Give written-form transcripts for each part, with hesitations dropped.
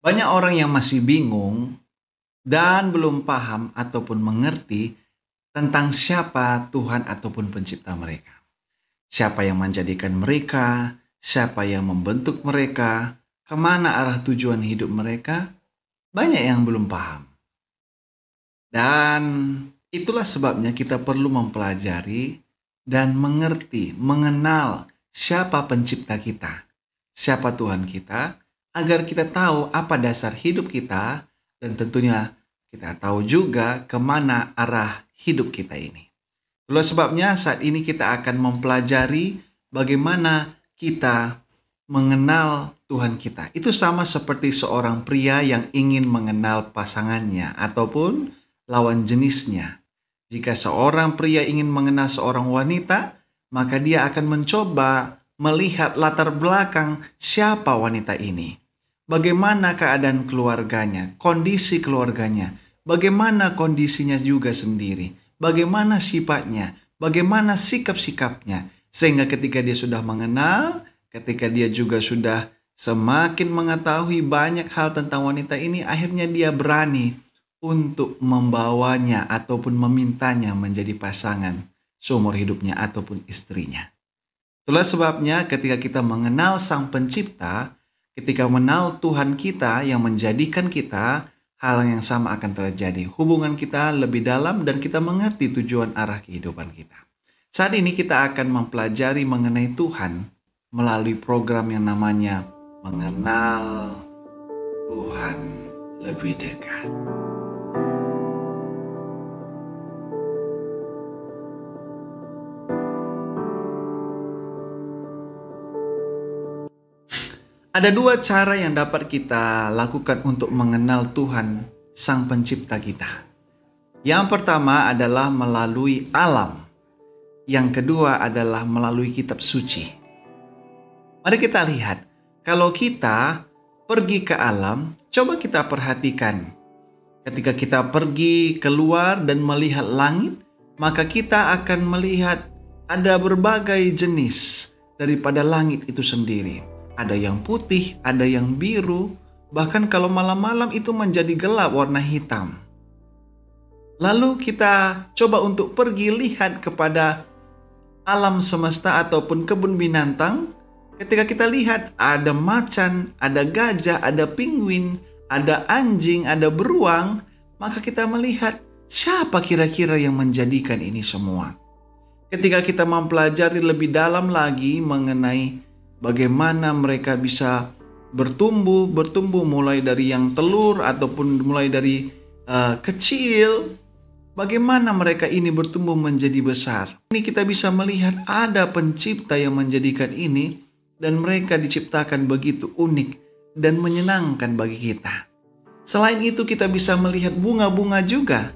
Banyak orang yang masih bingung dan belum paham ataupun mengerti tentang siapa Tuhan ataupun pencipta mereka. Siapa yang menjadikan mereka, siapa yang membentuk mereka, kemana arah tujuan hidup mereka, banyak yang belum paham. Dan itulah sebabnya kita perlu mempelajari dan mengerti, mengenal siapa pencipta kita, siapa Tuhan kita, agar kita tahu apa dasar hidup kita, dan tentunya kita tahu juga kemana arah hidup kita ini. Itulah sebabnya saat ini kita akan mempelajari bagaimana kita mengenal Tuhan kita. Itu sama seperti seorang pria yang ingin mengenal pasangannya ataupun lawan jenisnya. Jika seorang pria ingin mengenal seorang wanita, maka dia akan mencoba melihat latar belakang siapa wanita ini. Bagaimana keadaan keluarganya, kondisi keluarganya, bagaimana kondisinya juga sendiri, bagaimana sifatnya, bagaimana sikap-sikapnya. Sehingga ketika dia sudah mengenal, ketika dia juga sudah semakin mengetahui banyak hal tentang wanita ini, akhirnya dia berani untuk membawanya ataupun memintanya menjadi pasangan seumur hidupnya ataupun istrinya. Itulah sebabnya ketika kita mengenal Sang Pencipta, ketika mengenal Tuhan kita yang menjadikan kita, hal yang sama akan terjadi. Hubungan kita lebih dalam dan kita mengerti tujuan arah kehidupan kita. Saat ini kita akan mempelajari mengenai Tuhan melalui program yang namanya Mengenal Tuhan Lebih Dekat. Ada dua cara yang dapat kita lakukan untuk mengenal Tuhan, Sang Pencipta kita. Yang pertama adalah melalui alam. Yang kedua adalah melalui kitab suci. Mari kita lihat, kalau kita pergi ke alam, coba kita perhatikan. Ketika kita pergi keluar dan melihat langit, maka kita akan melihat ada berbagai jenis daripada langit itu sendiri. Ada yang putih, ada yang biru, bahkan kalau malam-malam itu menjadi gelap warna hitam. Lalu kita coba untuk pergi lihat kepada alam semesta ataupun kebun binatang. Ketika kita lihat ada macan, ada gajah, ada penguin, ada anjing, ada beruang, maka kita melihat siapa kira-kira yang menjadikan ini semua. Ketika kita mempelajari lebih dalam lagi mengenai bagaimana mereka bisa bertumbuh mulai dari yang telur ataupun mulai dari kecil, bagaimana mereka ini bertumbuh menjadi besar. Ini kita bisa melihat ada pencipta yang menjadikan ini dan mereka diciptakan begitu unik dan menyenangkan bagi kita. Selain itu kita bisa melihat bunga-bunga juga.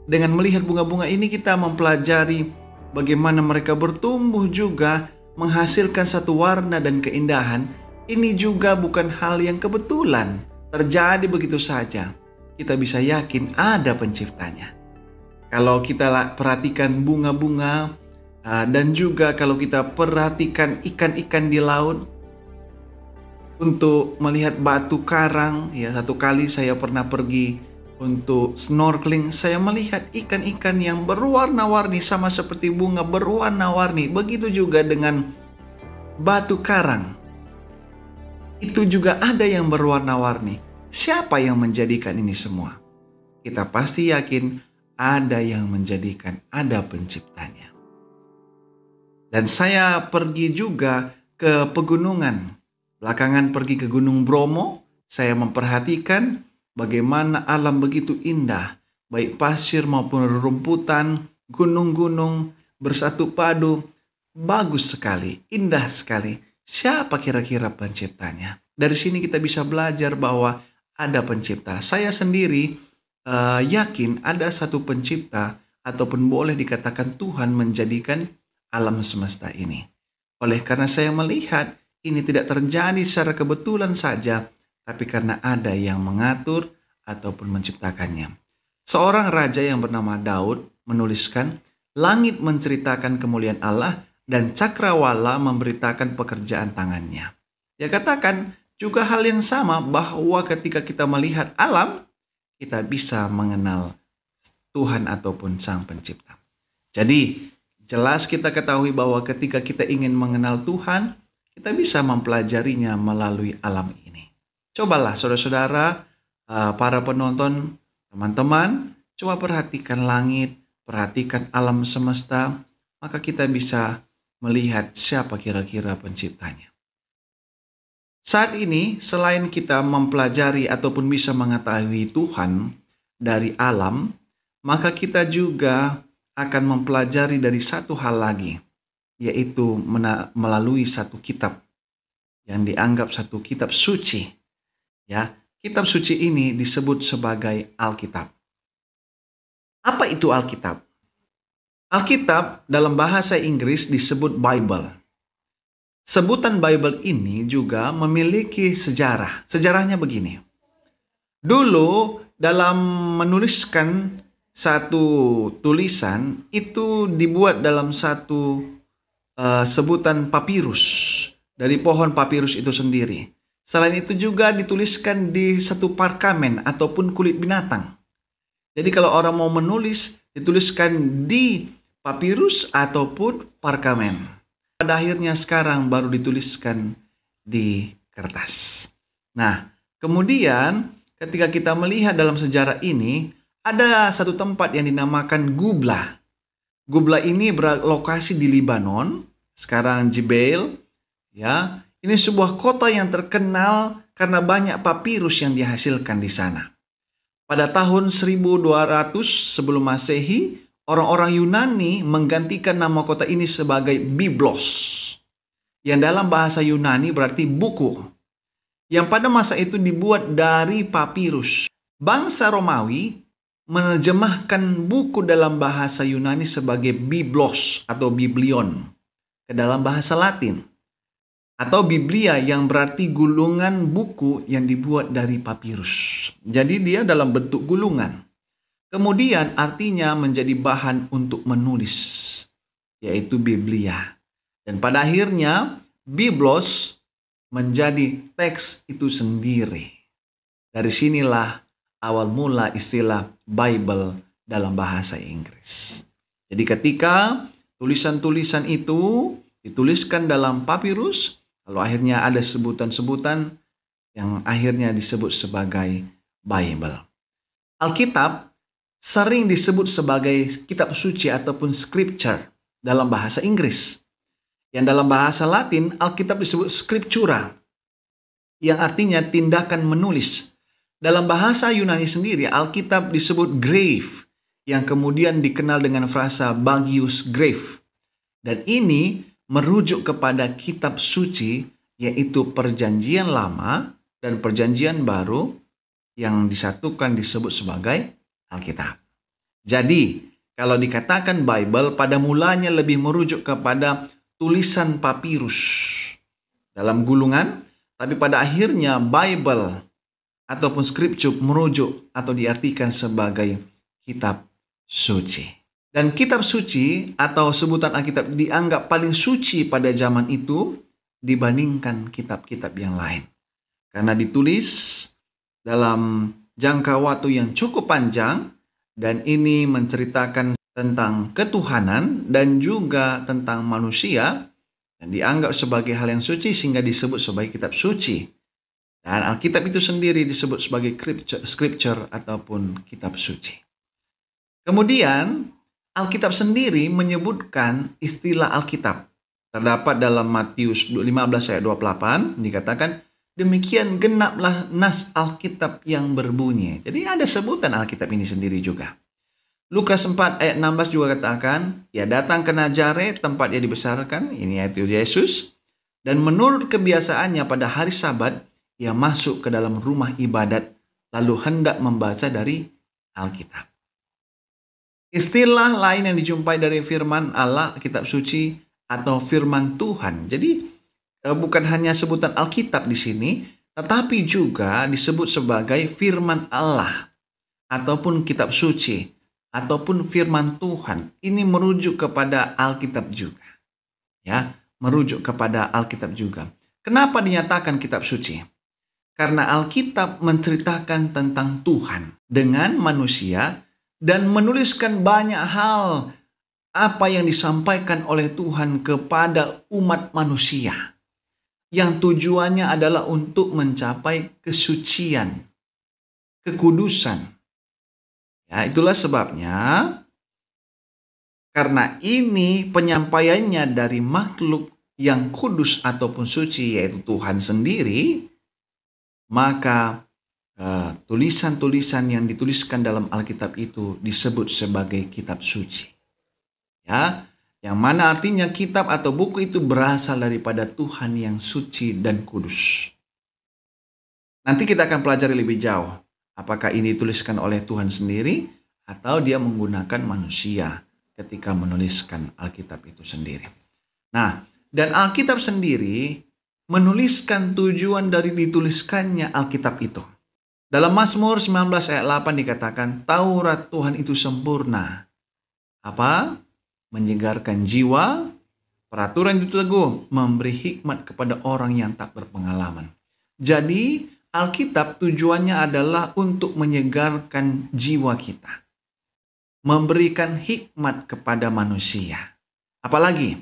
Dengan melihat bunga-bunga ini kita mempelajari bagaimana mereka bertumbuh juga menghasilkan satu warna dan keindahan. Ini juga bukan hal yang kebetulan terjadi begitu saja. Kita bisa yakin ada penciptanya. Kalau kita perhatikan bunga-bunga dan juga kalau kita perhatikan ikan-ikan di laut, untuk melihat batu karang, ya satu kali saya pernah pergi untuk snorkeling, saya melihat ikan-ikan yang berwarna-warni sama seperti bunga berwarna-warni. Begitu juga dengan batu karang. Itu juga ada yang berwarna-warni. Siapa yang menjadikan ini semua? Kita pasti yakin ada yang menjadikan, ada penciptanya. Dan saya pergi juga ke pegunungan. Belakangan pergi ke Gunung Bromo, saya memperhatikan bagaimana alam begitu indah. Baik pasir maupun rerumputan, gunung-gunung bersatu padu. Bagus sekali, indah sekali. Siapa kira-kira penciptanya? Dari sini kita bisa belajar bahwa ada pencipta. Saya sendiri yakin ada satu pencipta ataupun boleh dikatakan Tuhan menjadikan alam semesta ini. Oleh karena saya melihat ini tidak terjadi secara kebetulan saja, tapi karena ada yang mengatur ataupun menciptakannya. Seorang raja yang bernama Daud menuliskan, langit menceritakan kemuliaan Allah dan cakrawala memberitakan pekerjaan tangannya. Dia katakan, juga hal yang sama bahwa ketika kita melihat alam, kita bisa mengenal Tuhan ataupun Sang Pencipta. Jadi, jelas kita ketahui bahwa ketika kita ingin mengenal Tuhan, kita bisa mempelajarinya melalui alam ini. Cobalah saudara-saudara, para penonton, teman-teman, coba perhatikan langit, perhatikan alam semesta, maka kita bisa melihat siapa kira-kira penciptanya. Saat ini, selain kita mempelajari ataupun bisa mengetahui Tuhan dari alam, maka kita juga akan mempelajari dari satu hal lagi, yaitu melalui satu kitab yang dianggap satu kitab suci. Ya, kitab suci ini disebut sebagai Alkitab. Apa itu Alkitab? Alkitab dalam bahasa Inggris disebut Bible. Sebutan Bible ini juga memiliki sejarah. Sejarahnya begini. Dulu dalam menuliskan satu tulisan itu dibuat dalam satu sebutan papirus, dari pohon papirus itu sendiri. Selain itu juga dituliskan di satu parkamen ataupun kulit binatang. Jadi kalau orang mau menulis, dituliskan di papirus ataupun parkamen. Pada akhirnya sekarang baru dituliskan di kertas. Nah, kemudian ketika kita melihat dalam sejarah ini, ada satu tempat yang dinamakan Gubla. Gubla ini berlokasi di Libanon, sekarang Jibeil. Ya, ini sebuah kota yang terkenal karena banyak papirus yang dihasilkan di sana. Pada tahun 1200 sebelum Masehi, orang-orang Yunani menggantikan nama kota ini sebagai Byblos, yang dalam bahasa Yunani berarti buku, yang pada masa itu dibuat dari papirus. Bangsa Romawi menerjemahkan buku dalam bahasa Yunani sebagai Biblos atau Biblion ke dalam bahasa Latin, atau Biblia yang berarti gulungan buku yang dibuat dari papirus. Jadi dia dalam bentuk gulungan. Kemudian artinya menjadi bahan untuk menulis, yaitu Biblia. Dan pada akhirnya Biblos menjadi teks itu sendiri. Dari sinilah awal mula istilah Bible dalam bahasa Inggris. Jadi ketika tulisan-tulisan itu dituliskan dalam papirus, lalu akhirnya ada sebutan-sebutan yang akhirnya disebut sebagai Bible. Alkitab sering disebut sebagai kitab suci ataupun scripture dalam bahasa Inggris. Yang dalam bahasa Latin, Alkitab disebut scriptura, yang artinya tindakan menulis. Dalam bahasa Yunani sendiri, Alkitab disebut grave, yang kemudian dikenal dengan frasa Bagius Grave. Dan ini merujuk kepada kitab suci, yaitu Perjanjian Lama dan Perjanjian Baru yang disatukan disebut sebagai Alkitab. Jadi, kalau dikatakan Bible, pada mulanya lebih merujuk kepada tulisan papirus dalam gulungan, tapi pada akhirnya Bible ataupun scripture merujuk atau diartikan sebagai kitab suci. Dan kitab suci atau sebutan Alkitab dianggap paling suci pada zaman itu dibandingkan kitab-kitab yang lain. Karena ditulis dalam jangka waktu yang cukup panjang, dan ini menceritakan tentang ketuhanan dan juga tentang manusia, dan dianggap sebagai hal yang suci sehingga disebut sebagai kitab suci. Dan Alkitab itu sendiri disebut sebagai scripture ataupun kitab suci. Kemudian Alkitab sendiri menyebutkan istilah Alkitab. Terdapat dalam Matius 15 ayat 28 dikatakan, demikian genaplah nas Alkitab yang berbunyi. Jadi ada sebutan Alkitab ini sendiri juga. Lukas 4 ayat 16 juga katakan, ia datang ke Nazaret tempat ia dibesarkan, ini yaitu Yesus, dan menurut kebiasaannya pada hari Sabat, ia masuk ke dalam rumah ibadat, lalu hendak membaca dari Alkitab. Istilah lain yang dijumpai dari firman Allah, kitab suci, atau firman Tuhan. Jadi bukan hanya sebutan Alkitab di sini, tetapi juga disebut sebagai firman Allah, ataupun kitab suci, ataupun firman Tuhan. Ini merujuk kepada Alkitab juga. Ya, merujuk kepada Alkitab juga. Kenapa dinyatakan kitab suci? Karena Alkitab menceritakan tentang Tuhan dengan manusia dan menuliskan banyak hal apa yang disampaikan oleh Tuhan kepada umat manusia. Yang tujuannya adalah untuk mencapai kesucian, kekudusan. Ya, itulah sebabnya karena ini penyampaiannya dari makhluk yang kudus ataupun suci, yaitu Tuhan sendiri, maka tulisan-tulisan yang dituliskan dalam Alkitab itu disebut sebagai kitab suci. Ya, yang mana artinya kitab atau buku itu berasal daripada Tuhan yang suci dan kudus. Nanti kita akan pelajari lebih jauh. Apakah ini dituliskan oleh Tuhan sendiri atau dia menggunakan manusia ketika menuliskan Alkitab itu sendiri. Nah, dan Alkitab sendiri menuliskan tujuan dari dituliskannya Alkitab itu. Dalam Mazmur 19 ayat 8 dikatakan, Taurat Tuhan itu sempurna. Apa? Menyegarkan jiwa, peraturan itu teguh, memberi hikmat kepada orang yang tak berpengalaman. Jadi, Alkitab tujuannya adalah untuk menyegarkan jiwa kita. Memberikan hikmat kepada manusia. Apalagi,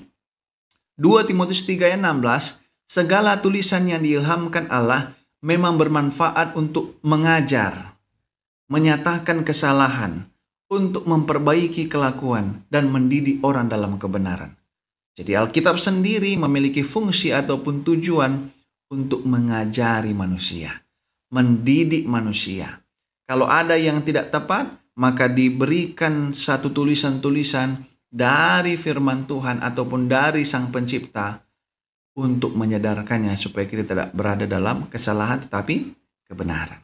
2 Timotius 3 ayat 16, segala tulisan yang diilhamkan Allah memang bermanfaat untuk mengajar, menyatakan kesalahan, untuk memperbaiki kelakuan dan mendidik orang dalam kebenaran. Jadi Alkitab sendiri memiliki fungsi ataupun tujuan untuk mengajari manusia, mendidik manusia. Kalau ada yang tidak tepat, maka diberikan satu tulisan-tulisan dari firman Tuhan ataupun dari Sang Pencipta untuk menyadarkannya supaya kita tidak berada dalam kesalahan tetapi kebenaran.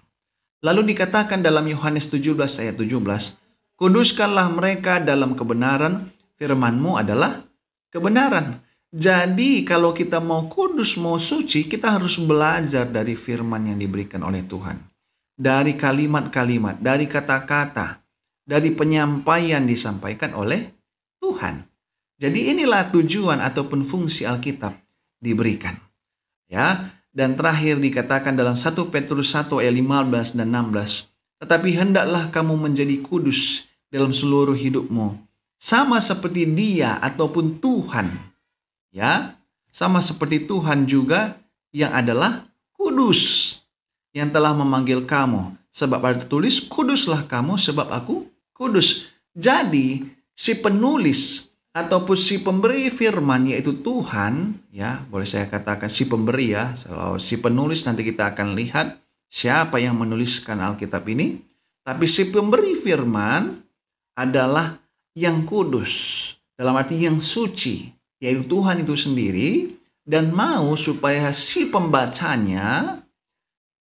Lalu dikatakan dalam Yohanes 17 ayat 17, kuduskanlah mereka dalam kebenaran, firman-Mu adalah kebenaran. Jadi kalau kita mau kudus, mau suci, kita harus belajar dari firman yang diberikan oleh Tuhan. Dari kalimat-kalimat, dari kata-kata, dari penyampaian disampaikan oleh Tuhan. Jadi inilah tujuan ataupun fungsi Alkitab diberikan. Ya, dan terakhir dikatakan dalam 1 Petrus 1 ayat 15 dan 16, tetapi hendaklah kamu menjadi kudus dalam seluruh hidupmu, sama seperti Dia ataupun Tuhan. Ya, sama seperti Tuhan juga yang adalah kudus, yang telah memanggil kamu. Sebab ada tertulis, kuduslah kamu sebab aku kudus. Jadi, si penulis ataupun si pemberi firman yaitu Tuhan, ya, boleh saya katakan si pemberi ya. Kalau si penulis nanti kita akan lihat siapa yang menuliskan Alkitab ini. Tapi si pemberi firman adalah yang kudus, dalam arti yang suci, yaitu Tuhan itu sendiri, dan mau supaya si pembacanya,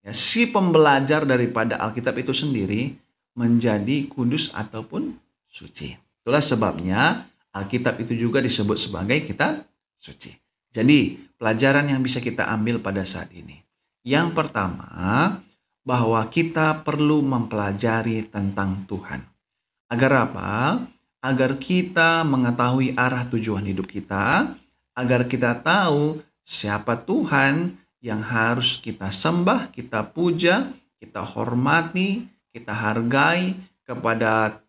ya, si pembelajar daripada Alkitab itu sendiri menjadi kudus ataupun suci. Itulah sebabnya Alkitab itu juga disebut sebagai kitab suci. Jadi pelajaran yang bisa kita ambil pada saat ini. Yang pertama, bahwa kita perlu mempelajari tentang Tuhan. Agar apa? Agar kita mengetahui arah tujuan hidup kita, agar kita tahu siapa Tuhan yang harus kita sembah, kita puja, kita hormati, kita hargai, kepada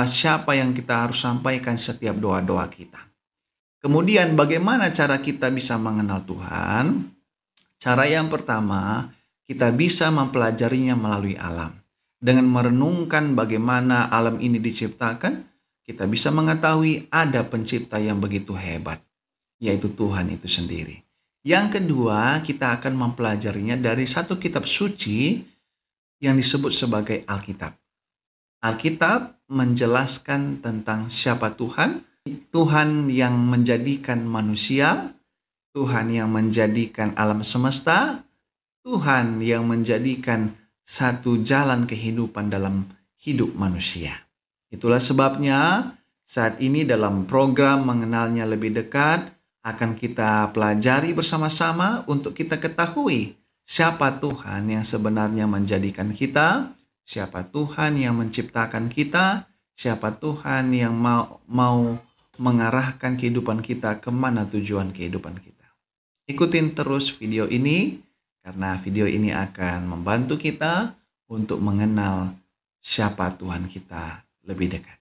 siapa yang kita harus sampaikan setiap doa-doa kita. Kemudian bagaimana cara kita bisa mengenal Tuhan? Cara yang pertama, kita bisa mempelajarinya melalui alam. Dengan merenungkan bagaimana alam ini diciptakan, kita bisa mengetahui ada pencipta yang begitu hebat, yaitu Tuhan itu sendiri. Yang kedua, kita akan mempelajarinya dari satu kitab suci yang disebut sebagai Alkitab. Alkitab menjelaskan tentang siapa Tuhan, Tuhan yang menjadikan manusia, Tuhan yang menjadikan alam semesta, Tuhan yang menjadikan satu jalan kehidupan dalam hidup manusia. Itulah sebabnya saat ini dalam program mengenalnya lebih dekat akan kita pelajari bersama-sama untuk kita ketahui siapa Tuhan yang sebenarnya menjadikan kita, siapa Tuhan yang menciptakan kita, siapa Tuhan yang mau mengarahkan kehidupan kita kemana tujuan kehidupan kita. Ikutin terus video ini karena video ini akan membantu kita untuk mengenal siapa Tuhan kita lebih dekat.